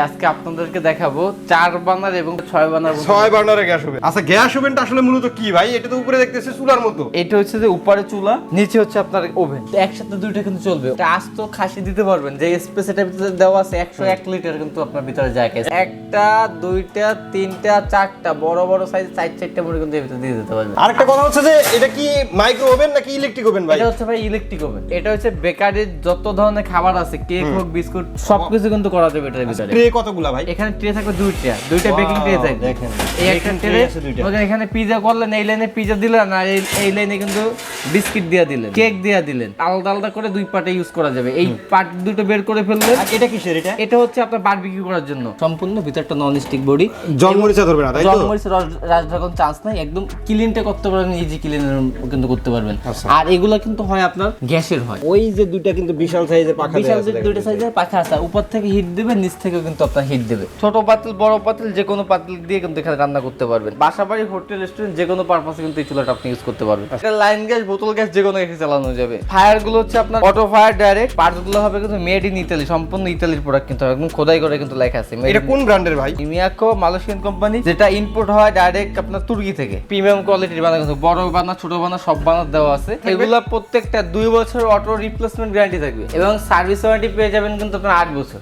আজকে আপনাদেরকে দেখাবো 4 বার্নার এবং 6 বার্নার 6 বার্নারের গ্যাস ওভেন। আচ্ছা, গ্যাস ওভেনটা আসলে মূলত কি ভাই? এটা তো উপরে দেখতেছি চুলার মতো। এটা হচ্ছে যে উপরে চুলা, নিচে হচ্ছে আপনার ওভেন। একসাথে দুইটা কিন্তু চলবে। এটা আস্ত খাসি দিতে পারবেন, যে স্পেস এটার ভিতরে দেওয়া আছে 101 লিটার কিন্তু আপনার ভিতরে জায়গা আছে। একটা, দুইটা, তিনটা, চারটা বড় বড় সাইজ 4-4টা মুড়ি কিন্তু এর ভিতরে দিয়ে দিতে পারবেন। আরেকটা কথা হচ্ছে যে এটা কি মাইক্রো ওভেন নাকি ইলেকট্রিক ওভেন ভাই? এটা হচ্ছে ভাই ইলেকট্রিক ওভেন। এটা হচ্ছে বেকারির যত ধরনের খাবার আছে, কেক হোক, বিস্কুট, সবকিছু কিন্তু করা যাবে এটার ভিতরে। ট্রে কতগুলা ভাই? এখানে ট্রে থাকবে দুইটা বেকিং ট্রে থাকবে। দেখেন, এই একটা ট্রে ওখানে এখানে পিজা করলেন, এই লাইনে পিজা দিলেন, আর এই লাইনে কিন্তু বিস্কিট দিয়ে দিলেন, কেক দিয়ে দিলেন। আলাদা আলাদা করে দুই পার্টে ইউজ করা যাবে। এই পার্ট দুটো বের করে ফেললেন। আর এটা কিসের? এটা এটা হচ্ছে আপনার বারবিকিউ করার জন্য। সম্পূর্ণ ভিতরটা নন স্টিক বডি, জলমরিচা ধরবে না তাই তো? জলমরিচ রাজ ড্রাগন চান্স নাই। একদম ক্লিনটা করতে পারবেন, ইজি ক্লিনার কিন্তু করতে পারবেন। আচ্ছা। আর এগুলা কিন্তু হয় আপনার গ্যাসের হয়। ওই যে দুইটা কিন্তু বিশাল সাইজের পাখা বিশাল দেয়া আছে, দুইটা সাইজের পাখা আছে, উপর থেকে হিট দিবে, নিচ থেকেও কিন্তু আপনার হিট দেবে। ছোট পাতিল, বড় পাতিল, যে কোনো পাতিল দিয়ে কিন্তু এখানে রান্না করতে পারবেন। বাসাবাড়ি, হোটেল, রেস্টুরেন্ট, যে কোনো পারপাসে কিন্তু এই চুলাটা আপনি ইউজ করতে পারবেন। এটা লাইন গ্যাস, বোতল গ্যাস, যে কোনো গ্যাসে চালানো যাবে। ফায়ার গুলো হচ্ছে আপনার অটো ফায়ার ডাইরেক্ট। পার্টস গুলো হবে কিন্তু মেড ইন ইতালি, সম্পূর্ণ ইতালির প্রোডাক্ট, কিন্তু একদম খোদাই করে কিন্তু লেখা আছে। এটা কোন ব্র্যান্ডের ভাই? মিয়াকো মালয়েশিয়ান কোম্পানি, যেটা ইনপুট হয় ডাইরেক্ট আপনার তুর্কি থেকে। প্রিমিয়াম কোয়ালিটির বানা, কিন্তু বড় বানা, ছোট বানা, সব বানা দেওয়া আছে। এগুলা প্রত্যেকটা 2 বছর অটো রিপ্লেসমেন্ট গ্যারান্টি থাকবে এবং সার্ভিস ওয়ারেন্টি পেয়ে যাবেন কিন্তু আপনার 8 বছর।